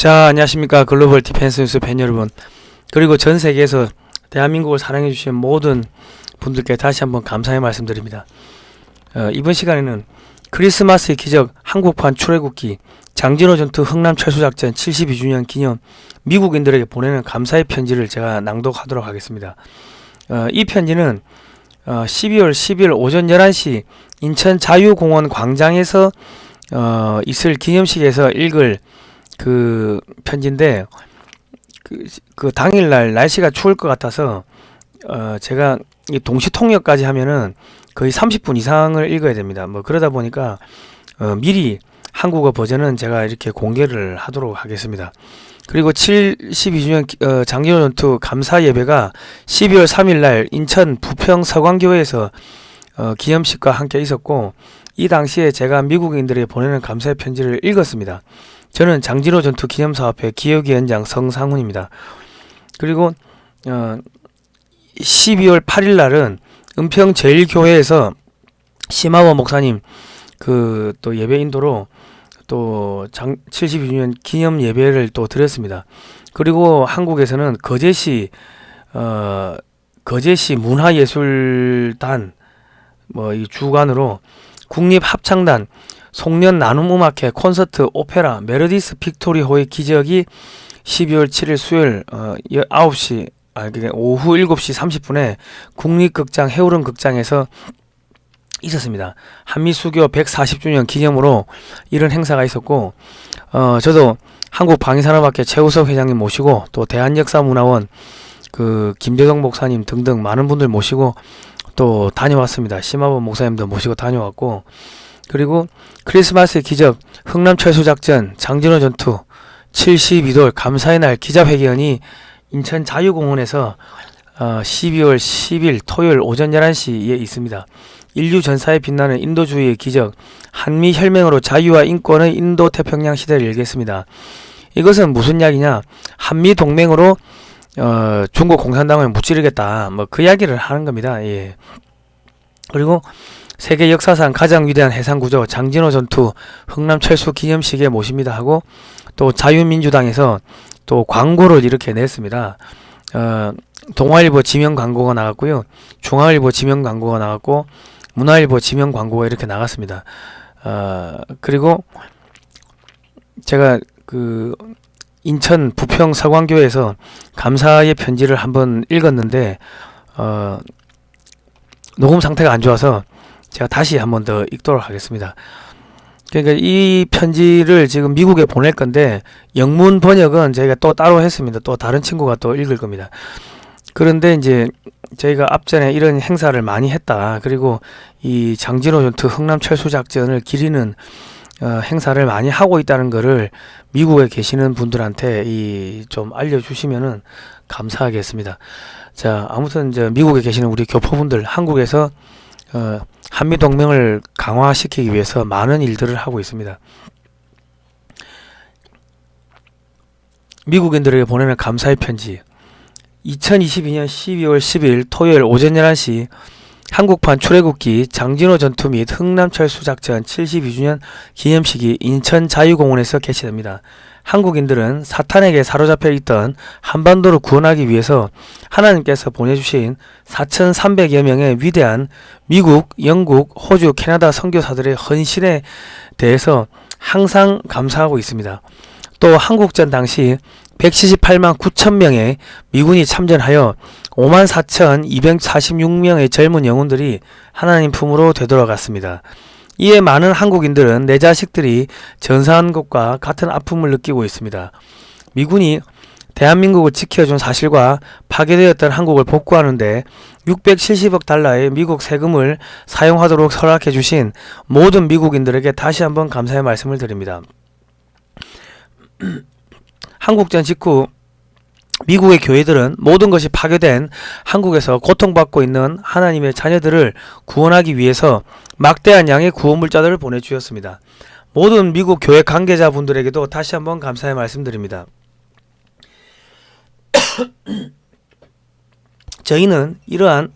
자, 안녕하십니까. 글로벌 디펜스 뉴스 팬 여러분, 그리고 전 세계에서 대한민국을 사랑해 주신 모든 분들께 다시 한번 감사의 말씀드립니다. 이번 시간에는 크리스마스의 기적 한국판 출애굽기 장진호 전투 흥남 철수작전 72주년 기념 미국인들에게 보내는 감사의 편지를 제가 낭독하도록 하겠습니다. 이 편지는 12월 10일 오전 11시 인천 자유공원 광장에서 있을 기념식에서 읽을 그 편지인데, 그 당일날 날씨가 추울 것 같아서 제가 이 동시 통역까지 하면은 거의 30분 이상을 읽어야 됩니다. 그러다 보니까 미리 한국어 버전은 제가 이렇게 공개를 하도록 하겠습니다. 그리고 72주년 장진호 전투 감사 예배가 12월 3일날 인천 부평 서광교회에서 기념식과 함께 있었고, 이 당시에 제가 미국인들에게 보내는 감사의 편지를 읽었습니다. 저는 장진호 전투 기념사업회 기획위원장 성상훈입니다. 그리고 12월 8일 날은 은평 제일교회에서 심하원 목사님 또 예배 인도로 또 72주년 기념 예배를 또 드렸습니다. 그리고 한국에서는 거제시 문화예술단 이 주관으로 국립합창단 송년 나눔음악회 콘서트 오페라 메르디스 빅토리호의 기적이 12월 7일 수요일 오후 7시 30분에 국립극장 해오름 극장에서 있었습니다. 한미수교 140주년 기념으로 이런 행사가 있었고, 저도 한국방위산업학회 최우석 회장님 모시고 또 대한역사문화원 김대동 목사님 등등 많은 분들 모시고 또 다녀왔습니다. 심하원 목사님도 모시고 다녀왔고, 그리고 크리스마스의 기적 흥남철수작전 장진호 전투 72돌 감사의 날 기자회견이 인천 자유공원에서 12월 10일 토요일 오전 11시에 있습니다. 인류 전사에 빛나는 인도주의의 기적 한미혈맹으로 자유와 인권의 인도태평양 시대를 열겠습니다. 이것은 무슨 이야기냐, 한미동맹으로 중국 공산당을 무찌르겠다, 그 이야기를 하는 겁니다. 예. 그리고 세계 역사상 가장 위대한 해상구조 장진호 전투 흥남철수 기념식에 모십니다 하고, 또 자유민주당에서 또 광고를 이렇게 냈습니다. 동아일보 지명 광고가 나갔고요, 중앙일보 지명 광고가 나갔고, 문화일보 지명 광고가 이렇게 나갔습니다. 그리고 제가 인천 부평 서광교에서 감사의 편지를 한번 읽었는데 녹음 상태가 안 좋아서 제가 다시 한번 더 읽도록 하겠습니다. 그러니까 이 편지를 지금 미국에 보낼 건데 영문 번역은 저희가 또 따로 했습니다. 또 다른 친구가 또 읽을 겁니다. 그런데 이제 저희가 앞전에 이런 행사를 많이 했다, 그리고 이 장진호 전투 흥남철수작전을 기리는 행사를 많이 하고 있다는 거를 미국에 계시는 분들한테 좀 알려주시면은 감사하겠습니다. 자, 아무튼 미국에 계시는 우리 교포분들, 한국에서 한미동맹을 강화시키기 위해서 많은 일들을 하고 있습니다. 미국인들에게 보내는 감사의 편지. 2022년 12월 10일 토요일 오전 11시 한국판 출애굽기 장진호 전투 및 흥남철수작전 72주년 기념식이 인천 자유공원에서 개최됩니다. 한국인들은 사탄에게 사로잡혀 있던 한반도를 구원하기 위해서 하나님께서 보내주신 4,300여 명의 위대한 미국, 영국, 호주, 캐나다 선교사들의 헌신에 대해서 항상 감사하고 있습니다. 또 한국전 당시 178만 9천 명의 미군이 참전하여 54,246명의 젊은 영혼들이 하나님 품으로 되돌아갔습니다. 이에 많은 한국인들은 내 자식들이 전사한 것과 같은 아픔을 느끼고 있습니다. 미군이 대한민국을 지켜준 사실과 파괴되었던 한국을 복구하는데 670억 달러의 미국 세금을 사용하도록 허락해 주신 모든 미국인들에게 다시 한번 감사의 말씀을 드립니다. 한국전 직후 미국의 교회들은 모든 것이 파괴된 한국에서 고통받고 있는 하나님의 자녀들을 구원하기 위해서 막대한 양의 구원물자들을 보내주었습니다. 모든 미국 교회 관계자분들에게도 다시 한번 감사의 말씀드립니다. 저희는 이러한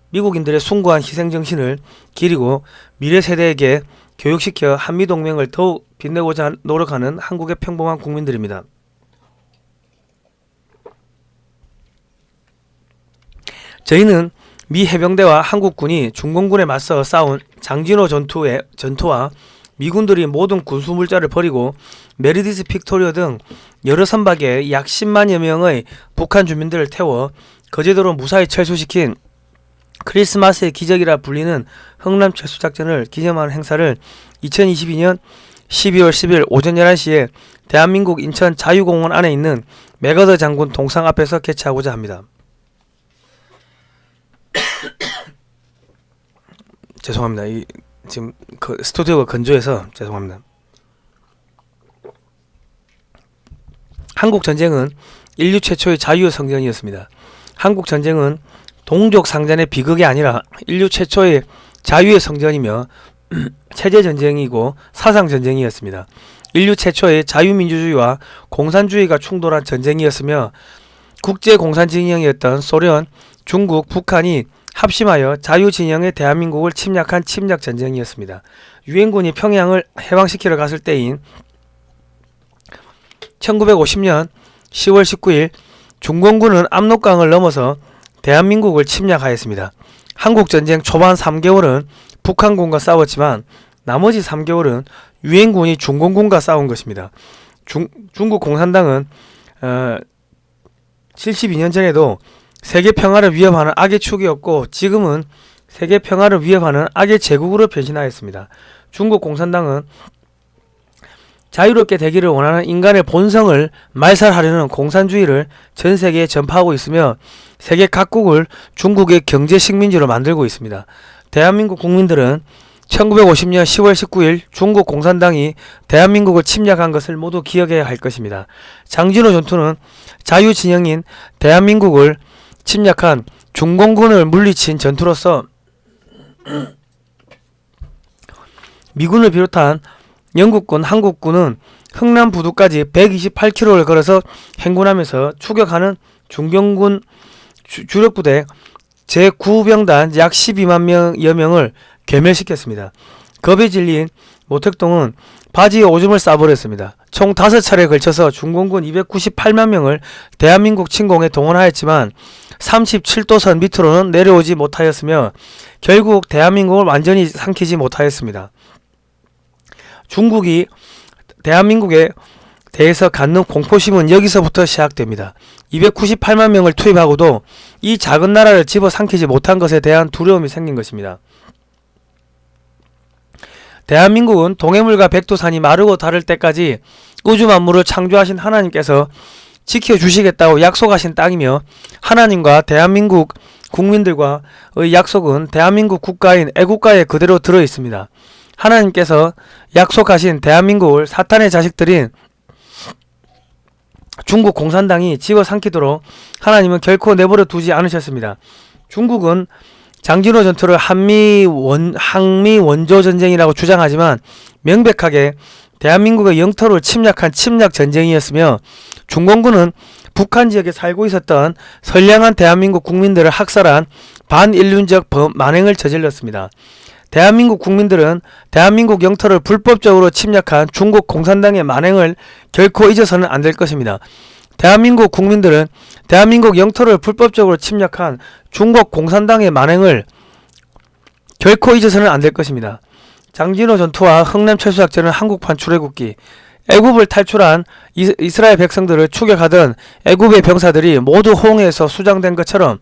미국인들의 숭고한 희생정신을 기리고 미래 세대에게 교육시켜 한미동맹을 더욱 빛내고자 노력하는 한국의 평범한 국민들입니다. 저희는 미 해병대와 한국군이 중공군에 맞서 싸운 장진호 전투와 미군들이 모든 군수물자를 버리고 메르디스 픽토리오 등 여러 선박에 약 10만여 명의 북한 주민들을 태워 거제도로 무사히 철수시킨 크리스마스의 기적이라 불리는 흥남 철수작전을 기념하는 행사를 2022년 12월 10일 오전 11시에 대한민국 인천 자유공원 안에 있는 맥어더 장군 동상 앞에서 개최하고자 합니다. 죄송합니다. 지금 스튜디오가 건조해서 죄송합니다. 한국 전쟁은 인류 최초의 자유의 성전이었습니다. 한국 전쟁은 동족 상잔의 비극이 아니라 인류 최초의 자유의 성전이며 체제 전쟁이고 사상 전쟁이었습니다. 인류 최초의 자유민주주의와 공산주의가 충돌한 전쟁이었으며 국제공산진영이었던 소련, 중국, 북한이 합심하여 자유진영의 대한민국을 침략한 침략전쟁이었습니다. 유엔군이 평양을 해방시키러 갔을 때인 1950년 10월 19일 중공군은 압록강을 넘어서 대한민국을 침략하였습니다. 한국전쟁 초반 3개월은 북한군과 싸웠지만 나머지 3개월은 유엔군이 중공군과 싸운 것입니다. 중국 공산당은 72년 전에도 세계 평화를 위협하는 악의 축이었고 지금은 세계 평화를 위협하는 악의 제국으로 변신하였습니다. 중국 공산당은 자유롭게 되기를 원하는 인간의 본성을 말살하려는 공산주의를 전 세계에 전파하고 있으며 세계 각국을 중국의 경제 식민지로 만들고 있습니다. 대한민국 국민들은 1950년 10월 19일 중국 공산당이 대한민국을 침략한 것을 모두 기억해야 할 것입니다. 장진호 전투는 자유진영인 대한민국을 침략한 중공군을 물리친 전투로서 미군을 비롯한 영국군, 한국군은 흥남 부두까지 128km를 걸어서 행군하면서 추격하는 중경군 주력부대 제9병단 약 12만여 명을 괴멸시켰습니다. 겁에 질린 모택동은 바지에 오줌을 싸버렸습니다. 총 5차례에 걸쳐서 중공군 298만 명을 대한민국 침공에 동원하였지만 37도선 밑으로는 내려오지 못하였으며 결국 대한민국을 완전히 삼키지 못하였습니다. 중국이 대한민국에 대해서 갖는 공포심은 여기서부터 시작됩니다. 298만 명을 투입하고도 이 작은 나라를 집어삼키지 못한 것에 대한 두려움이 생긴 것입니다. 대한민국은 동해물과 백두산이 마르고 닳을 때까지 우주 만물을 창조하신 하나님께서 지켜주시겠다고 약속하신 땅이며 하나님과 대한민국 국민들과의 약속은 대한민국 국가인 애국가에 그대로 들어있습니다. 하나님께서 약속하신 대한민국을 사탄의 자식들인 중국 공산당이 집어삼키도록 하나님은 결코 내버려 두지 않으셨습니다. 중국은 장진호 전투를 항미 원조 전쟁이라고 주장하지만 명백하게 대한민국의 영토를 침략한 침략 전쟁이었으며 중공군은 북한 지역에 살고 있었던 선량한 대한민국 국민들을 학살한 반인륜적 만행을 저질렀습니다. 대한민국 국민들은 대한민국 영토를 불법적으로 침략한 중국 공산당의 만행을 결코 잊어서는 안 될 것입니다. 대한민국 국민들은 대한민국 영토를 불법적으로 침략한 중국 공산당의 만행을 결코 잊어서는 안 될 것입니다. 장진호 전투와 흥남 철수작전은 한국판 출애굽기, 애굽을 탈출한 이스라엘 백성들을 추격하던 애굽의 병사들이 모두 홍해에서 수장된 것처럼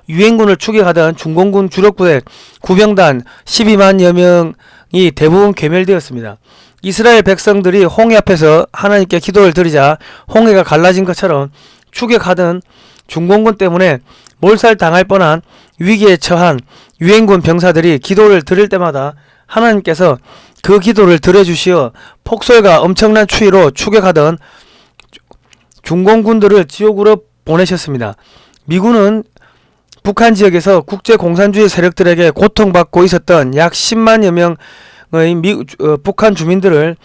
유엔군을 추격하던 중공군 주력부대 구병단 12만여 명이 대부분 괴멸되었습니다. 이스라엘 백성들이 홍해 앞에서 하나님께 기도를 드리자 홍해가 갈라진 것처럼 추격하던 중공군 때문에 몰살당할 뻔한 위기에 처한 유엔군 병사들이 기도를 드릴 때마다 하나님께서 그 기도를 들어주시어 폭설과 엄청난 추위로 추격하던 중공군들을 지옥으로 보내셨습니다. 미군은 북한 지역에서 국제공산주의 세력들에게 고통받고 있었던 약 10만여 명의 북한 주민들을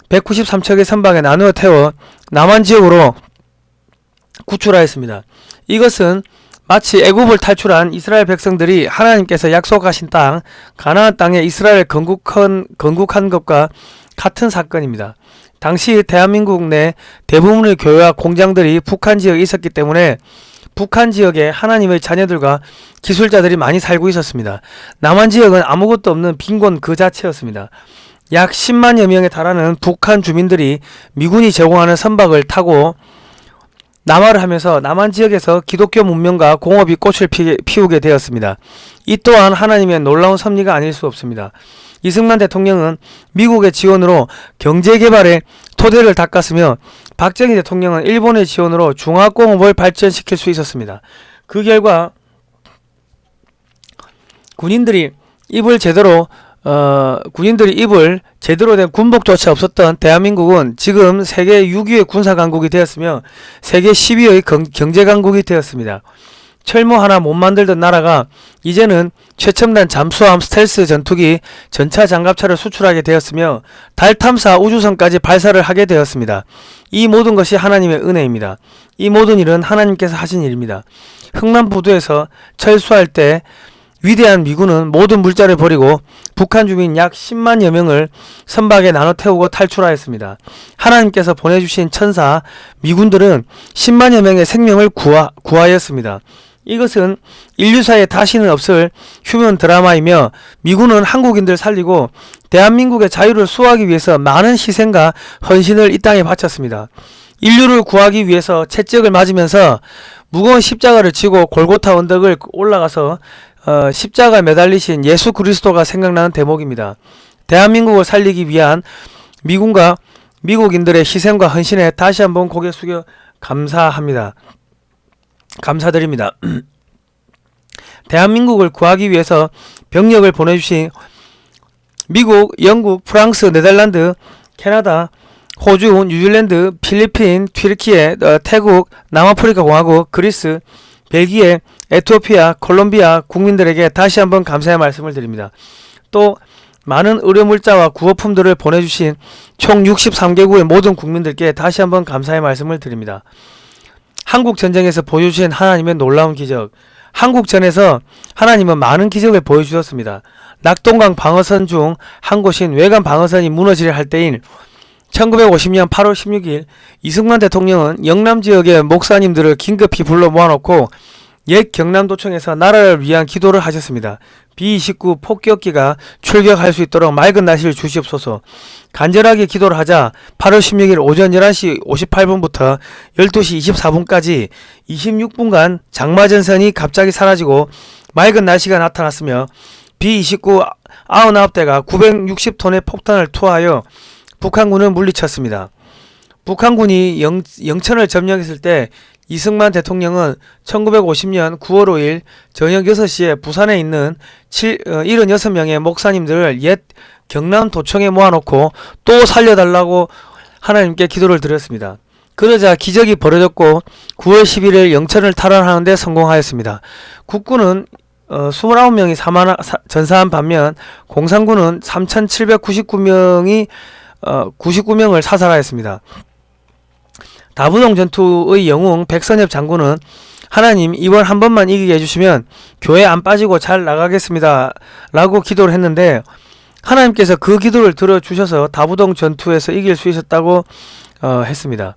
193척의 선박에 나누어 태워 남한 지역으로 구출하였습니다. 이것은 마치 애굽을 탈출한 이스라엘 백성들이 하나님께서 약속하신 땅 가나안 땅에 이스라엘 건국한 것과 같은 사건입니다. 당시 대한민국 내 대부분의 교회와 공장들이 북한 지역에 있었기 때문에 북한 지역에 하나님의 자녀들과 기술자들이 많이 살고 있었습니다. 남한 지역은 아무것도 없는 빈곤 그 자체였습니다. 약 10만여 명에 달하는 북한 주민들이 미군이 제공하는 선박을 타고 남하를 하면서 남한 지역에서 기독교 문명과 공업이 꽃을 피우게 되었습니다. 이 또한 하나님의 놀라운 섭리가 아닐 수 없습니다. 이승만 대통령은 미국의 지원으로 경제개발의 토대를 닦았으며 박정희 대통령은 일본의 지원으로 중화공업을 발전시킬 수 있었습니다. 그 결과 군인들이 입을 제대로 된 군복조차 없었던 대한민국은 지금 세계 6위의 군사강국이 되었으며 세계 10위의 경제강국이 되었습니다. 철모 하나 못 만들던 나라가 이제는 최첨단 잠수함 스텔스 전투기 전차 장갑차를 수출하게 되었으며 달 탐사 우주선까지 발사를 하게 되었습니다. 이 모든 것이 하나님의 은혜입니다. 이 모든 일은 하나님께서 하신 일입니다. 흥남부두에서 철수할 때 위대한 미군은 모든 물자를 버리고 북한 주민 약 10만여 명을 선박에 나눠 태우고 탈출하였습니다. 하나님께서 보내주신 천사 미군들은 10만여 명의 생명을 구하였습니다. 이것은 인류사에 다시는 없을 휴먼 드라마이며 미군은 한국인들 살리고 대한민국의 자유를 수호하기 위해서 많은 희생과 헌신을 이 땅에 바쳤습니다. 인류를 구하기 위해서 채찍을 맞으면서 무거운 십자가를 지고 골고타 언덕을 올라가서 십자가에 매달리신 예수 그리스도가 생각나는 대목입니다. 대한민국을 살리기 위한 미군과 미국인들의 희생과 헌신에 다시 한번 고개 숙여 감사합니다. 감사드립니다. 대한민국을 구하기 위해서 병력을 보내주신 미국, 영국, 프랑스, 네덜란드, 캐나다, 호주, 뉴질랜드, 필리핀, 튀르키예, 태국, 남아프리카 공화국, 그리스, 벨기에, 에티오피아, 콜롬비아 국민들에게 다시 한번 감사의 말씀을 드립니다. 또 많은 의료물자와 구호품들을 보내주신 총 63개국의 모든 국민들께 다시 한번 감사의 말씀을 드립니다. 한국전쟁에서 보여주신 하나님의 놀라운 기적, 한국전에서 하나님은 많은 기적을 보여주셨습니다. 낙동강 방어선 중 한 곳인 외관 방어선이 무너지려 할 때인 1950년 8월 16일 이승만 대통령은 영남지역의 목사님들을 긴급히 불러 모아놓고 옛 경남도청에서 나라를 위한 기도를 하셨습니다. B-29 폭격기가 출격할 수 있도록 맑은 날씨를 주시옵소서. 간절하게 기도를 하자 8월 16일 오전 11시 58분부터 12시 24분까지 26분간 장마전선이 갑자기 사라지고 맑은 날씨가 나타났으며 B-29 99대가 960톤의 폭탄을 투하하여 북한군을 물리쳤습니다. 북한군이 영천을 점령했을 때 이승만 대통령은 1950년 9월 5일 저녁 6시에 부산에 있는 76명의 목사님들을 옛 경남도청에 모아놓고 또 살려달라고 하나님께 기도를 드렸습니다. 그러자 기적이 벌어졌고 9월 11일 영천을 탈환하는 데 성공하였습니다. 국군은 29명이 전사한 반면 공산군은 3,799명이 99명을 사살하였습니다. 다부동 전투의 영웅 백선엽 장군은 하나님 이번 한 번만 이기게 해주시면 교회 안 빠지고 잘 나가겠습니다 라고 기도를 했는데 하나님께서 그 기도를 들어주셔서 다부동 전투에서 이길 수 있었다고 했습니다.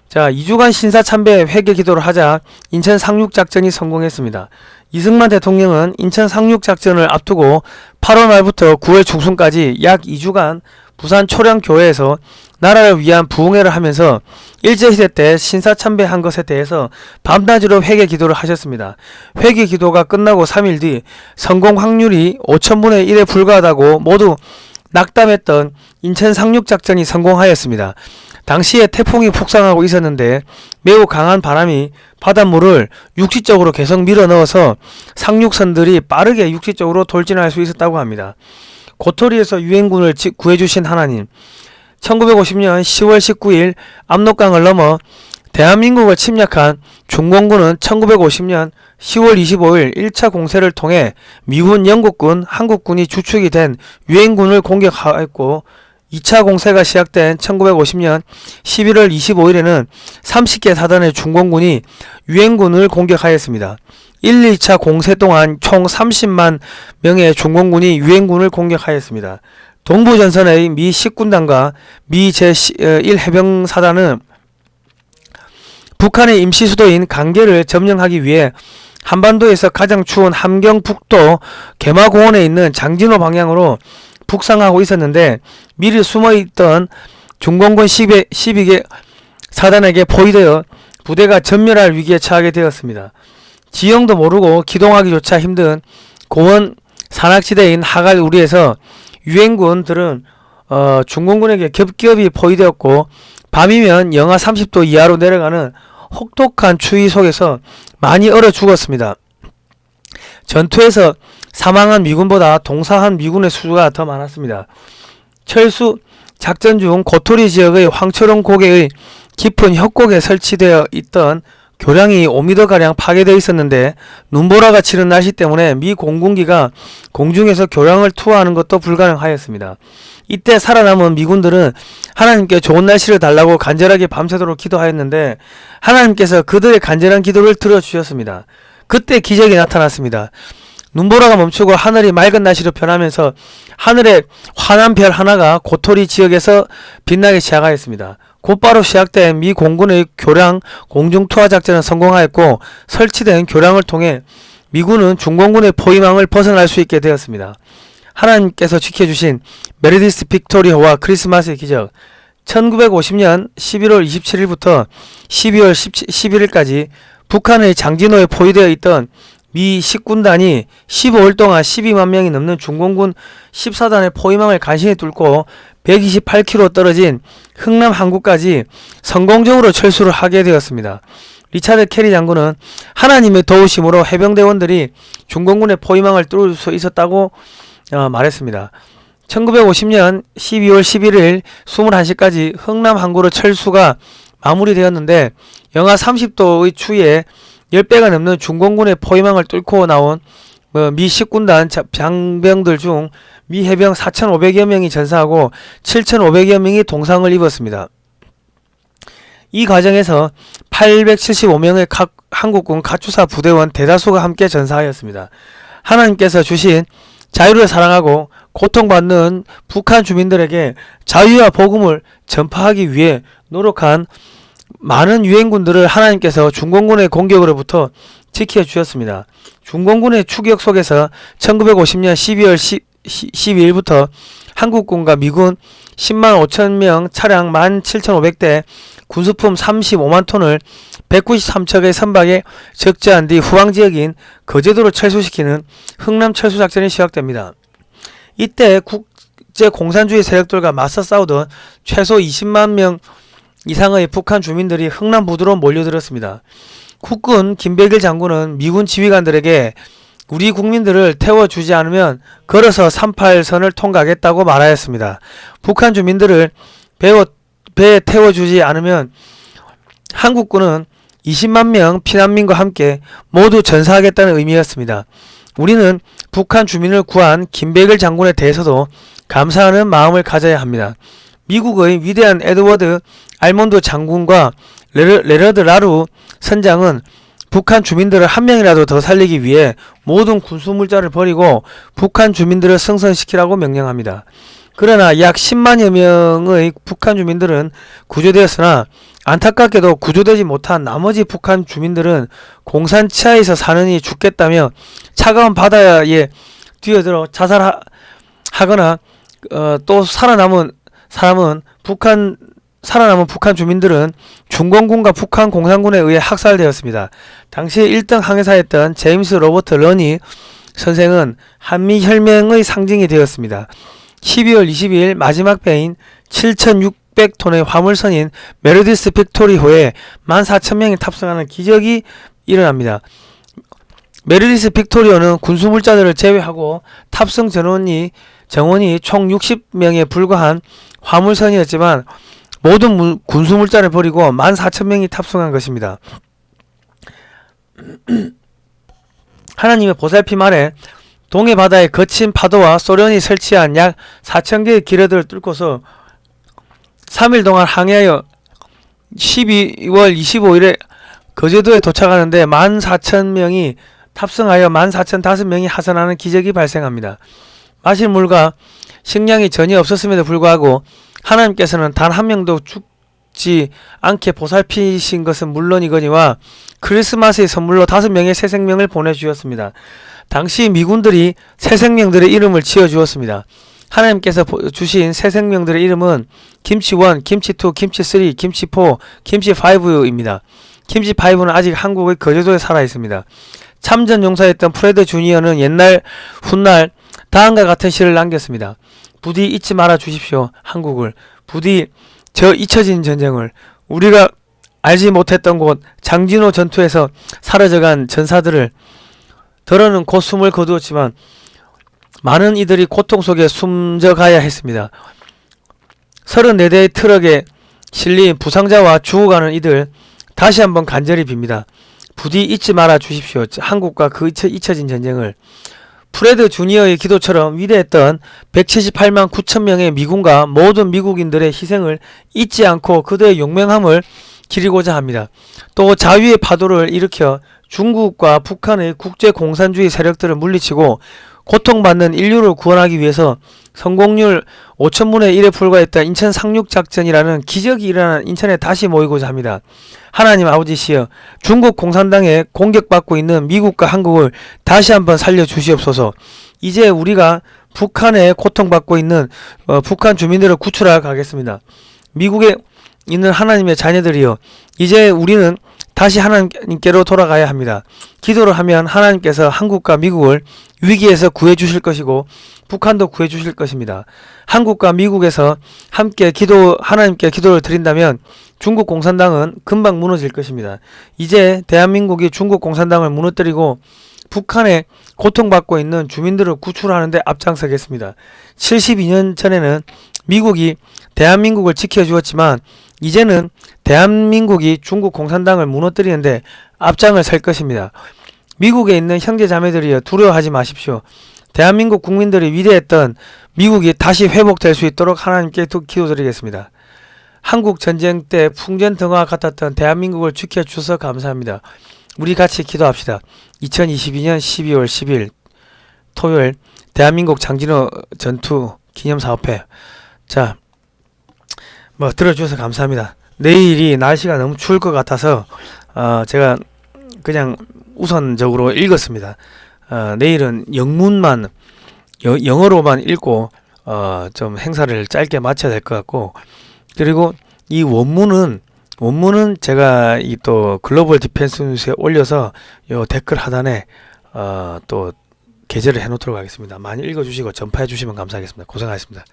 자, 2주간 신사참배 회개 기도를 하자 인천 상륙작전이 성공했습니다. 이승만 대통령은 인천 상륙작전을 앞두고 8월 말부터 9월 중순까지 약 2주간 부산 초량교회에서 나라를 위한 부흥회를 하면서 일제시대 때 신사참배한 것에 대해서 밤낮으로 회개 기도를 하셨습니다. 회개 기도가 끝나고 3일 뒤 성공 확률이 5,000분의 1에 불과하다고 모두 낙담했던 인천 상륙작전이 성공하였습니다. 당시에 태풍이 북상하고 있었는데 매우 강한 바람이 바닷물을 육지 쪽으로 계속 밀어넣어서 상륙선들이 빠르게 육지 쪽으로 돌진할 수 있었다고 합니다. 고토리에서 유엔군을 구해주신 하나님, 1950년 10월 19일 압록강을 넘어 대한민국을 침략한 중공군은 1950년 10월 25일 1차 공세를 통해 미군, 영국군, 한국군이 주축이 된 유엔군을 공격하였고 2차 공세가 시작된 1950년 11월 25일에는 30개 사단의 중공군이 유엔군을 공격하였습니다. 1, 2차 공세 동안 총 30만 명의 중공군이 유엔군을 공격하였습니다. 동부전선의 미 10군단과 미 제1해병사단은 북한의 임시 수도인 강계를 점령하기 위해 한반도에서 가장 추운 함경북도 개마고원에 있는 장진호 방향으로 북상하고 있었는데 미리 숨어있던 중공군 12개 사단에게 포위되어 부대가 전멸할 위기에 처하게 되었습니다. 지형도 모르고 기동하기조차 힘든 고원 산악지대인 하갈 우리에서 유엔군들은 중공군에게 겹겹이 포위되었고 밤이면 영하 30도 이하로 내려가는 혹독한 추위 속에서 많이 얼어 죽었습니다. 전투에서 사망한 미군보다 동사한 미군의 수가 더 많았습니다. 철수 작전 중 고토리 지역의 황철원 고개의 깊은 협곡에 설치되어 있던 교량이 5m가량 파괴되어 있었는데 눈보라가 치는 날씨 때문에 미 공군기가 공중에서 교량을 투하하는 것도 불가능하였습니다. 이때 살아남은 미군들은 하나님께 좋은 날씨를 달라고 간절하게 밤새도록 기도하였는데 하나님께서 그들의 간절한 기도를 들어주셨습니다. 그때 기적이 나타났습니다. 눈보라가 멈추고 하늘이 맑은 날씨로 변하면서 하늘에 환한 별 하나가 고토리 지역에서 빛나기 시작하였습니다. 곧바로 시작된 미 공군의 교량 공중투하 작전은 성공하였고 설치된 교량을 통해 미군은 중공군의 포위망을 벗어날 수 있게 되었습니다. 하나님께서 지켜주신 메르디스 빅토리호와 크리스마스의 기적. 1950년 11월 27일부터 12월 11일까지 북한의 장진호에 포위되어 있던 미 10군단이 15일 동안 12만 명이 넘는 중공군 14단의 포위망을 간신히 뚫고 128km 떨어진 흥남 항구까지 성공적으로 철수를 하게 되었습니다. 리차드 캐리 장군은 하나님의 도우심으로 해병대원들이 중공군의 포위망을 뚫을 수 있었다고 말했습니다. 1950년 12월 11일 21시까지 흥남 항구로 철수가 마무리되었는데 영하 30도의 추위에 10배가 넘는 중공군의 포위망을 뚫고 나온 미 10군단 장병들 중 미 해병 4,500여 명이 전사하고 7,500여 명이 동상을 입었습니다. 이 과정에서 875명의 한국군 가추사 부대원 대다수가 함께 전사하였습니다. 하나님께서 주신 자유를 사랑하고 고통받는 북한 주민들에게 자유와 복음을 전파하기 위해 노력한 많은 유엔군들을 하나님께서 중공군의 공격으로부터 지켜주셨습니다. 중공군의 추격 속에서 1950년 12월 12일부터 한국군과 미군 10만 5천명 차량 17,500대 군수품 35만 톤을 193척의 선박에 적재한 뒤 후방지역인 거제도로 철수시키는 흥남 철수작전이 시작됩니다. 이때 국제 공산주의 세력들과 맞서 싸우던 최소 20만 명 이상의 북한 주민들이 흥남 부두로 몰려들었습니다. 국군 김백일 장군은 미군 지휘관들에게 우리 국민들을 태워주지 않으면 걸어서 38선을 통과하겠다고 말하였습니다. 북한 주민들을 배에 태워주지 않으면 한국군은 20만 명 피난민과 함께 모두 전사하겠다는 의미였습니다. 우리는 북한 주민을 구한 김백일 장군에 대해서도 감사하는 마음을 가져야 합니다. 미국의 위대한 에드워드 알몬드 장군과 레러드 라루 선장은 북한 주민들을 한 명이라도 더 살리기 위해 모든 군수물자를 버리고 북한 주민들을 승선시키라고 명령합니다. 그러나 약 10만여 명의 북한 주민들은 구조되었으나 안타깝게도 구조되지 못한 나머지 북한 주민들은 공산 치하에서 사느니 죽겠다며 차가운 바다에 뛰어들어 자살하거나 또 살아남은 북한 주민들은 중공군과 북한 공산군에 의해 학살되었습니다. 당시 1등 항해사였던 제임스 로버트 러니 선생은 한미혈맹의 상징이 되었습니다. 12월 22일 마지막 배인 7,600톤의 화물선인 메르디스 빅토리호에 14,000명이 탑승하는 기적이 일어납니다. 메르디스 빅토리호는 군수물자들을 제외하고 탑승 정원이 총 60명에 불과한 화물선이었지만 모든 군수물자를 버리고 14,000명이 탑승한 것입니다. 하나님의 보살핌 아래 동해 바다의 거친 파도와 소련이 설치한 약 4,000개의 기뢰들을 뚫고서 3일 동안 항해하여 12월 25일에 거제도에 도착하는데 14,000명이 탑승하여 14,005명이 하산하는 기적이 발생합니다. 마실 물과 식량이 전혀 없었음에도 불구하고 하나님께서는 단 한 명도 죽지 않게 보살피신 것은 물론이거니와 크리스마스의 선물로 5명의 새 생명을 보내주셨습니다. 당시 미군들이 새 생명들의 이름을 지어주었습니다. 하나님께서 주신 새 생명들의 이름은 김치1, 김치2, 김치3, 김치4, 김치5입니다. 김치5는 아직 한국의 거제도에 살아있습니다. 참전 용사였던 프레드 주니어는 옛날 훗날 다음과 같은 시를 남겼습니다. 부디 잊지 말아 주십시오. 한국을. 부디 저 잊혀진 전쟁을, 우리가 알지 못했던 곳 장진호 전투에서 사라져간 전사들을. 더러는 곧 숨을 거두었지만 많은 이들이 고통 속에 숨져가야 했습니다. 34대의 트럭에 실린 부상자와 죽어가는 이들, 다시 한번 간절히 빕니다. 부디 잊지 말아 주십시오. 한국과 그 잊혀진 전쟁을. 프레드 주니어의 기도처럼 위대했던 178만 9천 명의 미군과 모든 미국인들의 희생을 잊지 않고 그들의 용맹함을 기리고자 합니다. 또 자유의 파도를 일으켜 중국과 북한의 국제공산주의 세력들을 물리치고 고통받는 인류를 구원하기 위해서 성공률 5천분의 1에 불과했던 인천 상륙작전이라는 기적이 일어난 인천에 다시 모이고자 합니다. 하나님 아버지시여, 중국 공산당에 공격받고 있는 미국과 한국을 다시 한번 살려주시옵소서. 이제 우리가 북한에 고통받고 있는 북한 주민들을 구출하러 가겠습니다. 미국에 있는 하나님의 자녀들이여, 이제 우리는 다시 하나님께로 돌아가야 합니다. 기도를 하면 하나님께서 한국과 미국을 위기에서 구해주실 것이고 북한도 구해주실 것입니다. 한국과 미국에서 함께 하나님께 기도를 드린다면 중국 공산당은 금방 무너질 것입니다. 이제 대한민국이 중국 공산당을 무너뜨리고 북한에 고통받고 있는 주민들을 구출하는 데 앞장서겠습니다. 72년 전에는 미국이 대한민국을 지켜주었지만 이제는 대한민국이 중국 공산당을 무너뜨리는데 앞장을 설 것입니다. 미국에 있는 형제자매들이여, 두려워하지 마십시오. 대한민국 국민들이 위대했던 미국이 다시 회복될 수 있도록 하나님께 기도드리겠습니다. 한국 전쟁 때 풍전등화 같았던 대한민국을 지켜주셔서 감사합니다. 우리 같이 기도합시다. 2022년 12월 10일 토요일 대한민국 장진호 전투 기념사업회. 자, 들어주셔서 감사합니다. 내일이 날씨가 너무 추울 것 같아서 제가 그냥 우선적으로 읽었습니다. 내일은 영문만 영어로만 읽고 좀 행사를 짧게 마쳐야 될 것 같고, 그리고 이 원문은 제가 이 또 글로벌 디펜스 뉴스에 올려서 요 댓글 하단에 또 게재를 해 놓도록 하겠습니다. 많이 읽어주시고 전파해 주시면 감사하겠습니다. 고생하셨습니다.